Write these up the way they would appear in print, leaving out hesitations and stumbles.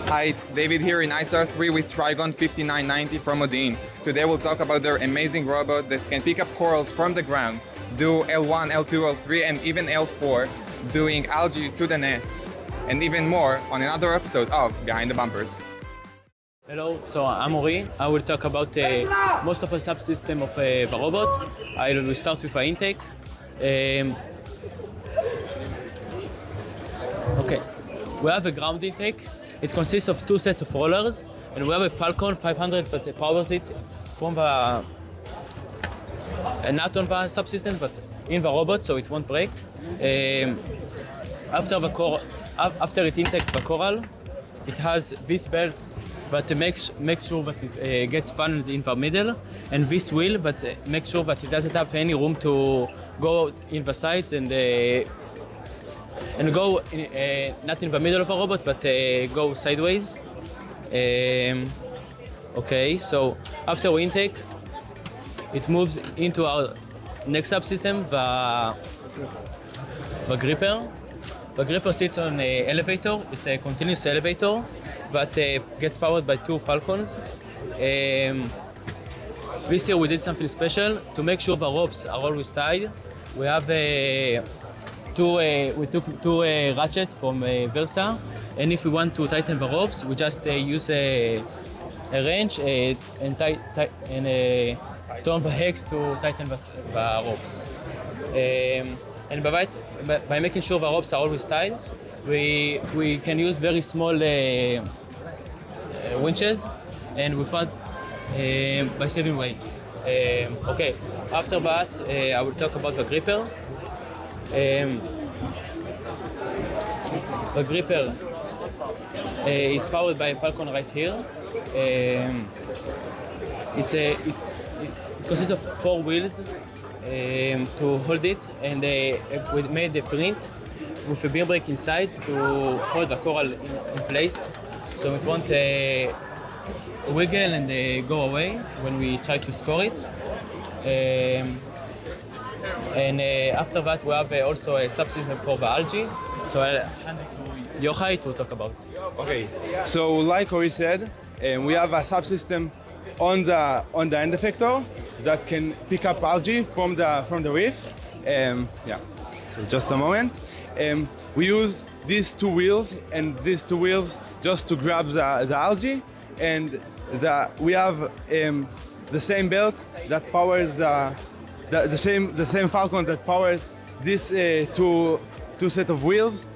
Hi, it's David here in ISR3 with Trigon 5990 from Modi'in. Today we'll talk about their amazing robot that can pick up corals from the ground, do L1, L2, L3 and even L4, doing algae to the net, and even more on another episode of Behind the Bumpers. Hello, so I'm Ori. I will talk about most of the subsystem of the robot. I will start with the intake. Okay, we have a ground intake. It consists of two sets of rollers, and we have a Falcon 500 that powers it from the not on the subsystem, but in the robot, so it won't break. After it intakes the coral, it has this belt that makes sure that it gets funneled in the middle, and this wheel that makes sure that it doesn't have any room to go in the sides and go not in the middle of the robot, but go sideways. Okay, so after we intake, it moves into our next subsystem, the gripper. The gripper sits on an elevator. It's a continuous elevator that gets powered by two Falcons. This year we did something special to make sure the ropes are always tied. We have we took two ratchets from Versa, and if we want to tighten the ropes, we just use a wrench and turn the hex to tighten the ropes. And by making sure the ropes are always tied, we can use very small winches, and we found by saving weight. Okay, after that, I will talk about the gripper. The gripper is powered by a Falcon right here. It consists of 4 wheels to hold it, and we made a print with a beam brake inside to hold the coral in place, so it won't wiggle and go away when we try to score it. And after that, we have also a subsystem for the algae. So I'll hand it to Yochai to talk about. Okay, so like Ori said, we have a subsystem on the end effector that can pick up algae from the reef. So just a moment. We use these 2 wheels and these 2 wheels just to grab the algae, and we have the same belt that powers the same Falcon that powers this two set of wheels,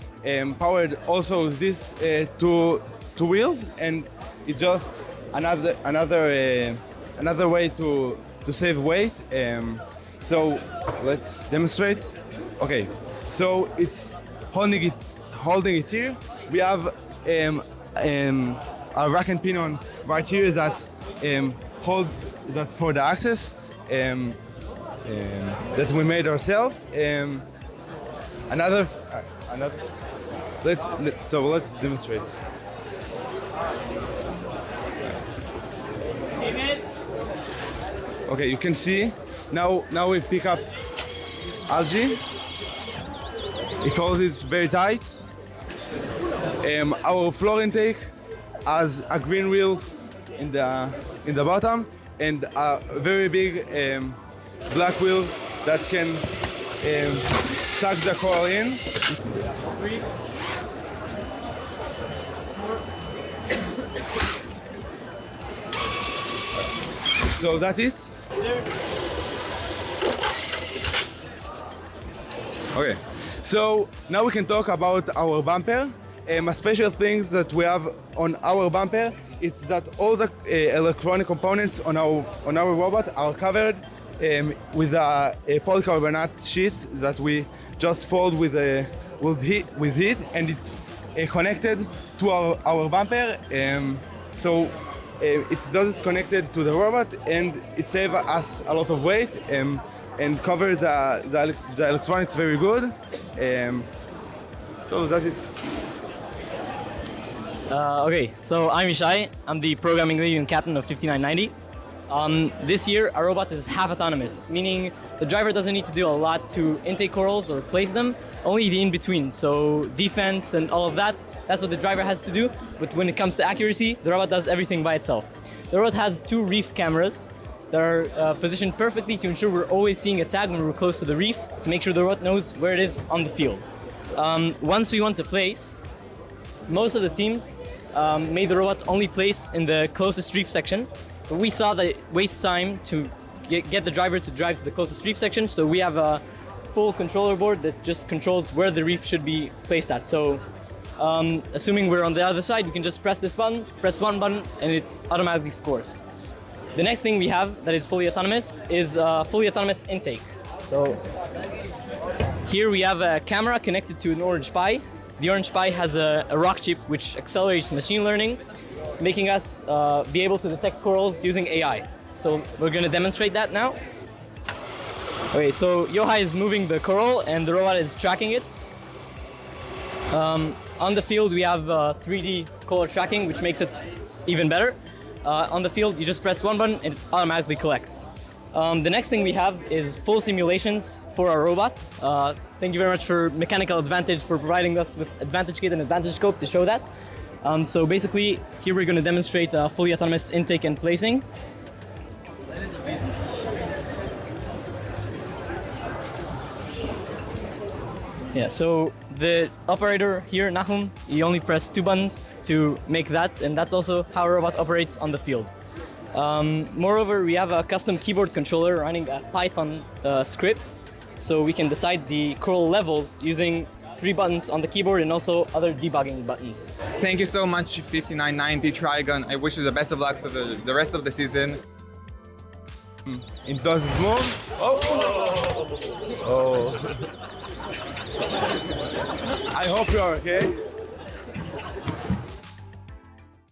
powered also this two wheels, and it's just another way to save weight. So let's demonstrate. Okay, so it's holding it here. We have a rack and pinion right here that hold that for the access. That we made ourselves. Let's demonstrate. Okay, you can see now we pick up algae. It holds it very tight. Our floor intake has a green wheels in the bottom and a very big black wheel that can suck the coral in. So that's it. Okay, so now we can talk about our bumper. A special things that we have on our bumper, it's that all the electronic components on our robot are covered with polycarbonate sheets that we just fold with heat, and it's connected to our bumper. So it does it connected to the robot, and it saves us a lot of weight and covers the electronics very good. So that's it. Okay, so I'm Ishai. I'm the programming lead and captain of 5990. This year, our robot is half autonomous, meaning the driver doesn't need to do a lot to intake corals or place them, only the in-between. So defense and all of that that's what the driver has to do. But when it comes to accuracy, the robot does everything by itself. The robot has 2 reef cameras that are positioned perfectly to ensure we're always seeing a tag when we're close to the reef, to make sure the robot knows where it is on the field. Once we want to place, most of the teams made the robot only place in the closest reef section, but we saw that it wastes time to get the driver to drive to the closest reef section, so we have a full controller board that just controls where the reef should be placed at. So assuming we're on the other side, we can just press this button, press one button, and it automatically scores. The next thing we have that is fully autonomous is fully autonomous intake. So here we have a camera connected to an orange Pi. The orange Pi has a rock chip which accelerates machine learning, making us be able to detect corals using AI. So we're going to demonstrate that now. Okay, so Yohai is moving the coral and the robot is tracking it. On the field we have 3D color tracking, which makes it even better. On the field you just press one button and it automatically collects. The next thing we have is full simulations for our robot. Thank you very much for Mechanical Advantage for providing us with Advantage Kit and Advantage Scope to show that. So basically here we're going to demonstrate fully autonomous intake and placing. Yeah, so the operator here, Nahum, you only press 2 buttons to make that, and that's also how a robot operates on the field. Moreover, we have a custom keyboard controller running a Python script, so we can decide the coral levels using 3 buttons on the keyboard and also other debugging buttons. Thank you so much, 5990 Trigon. I wish you the best of luck to the rest of the season. It doesn't move. Oh. I hope you're okay.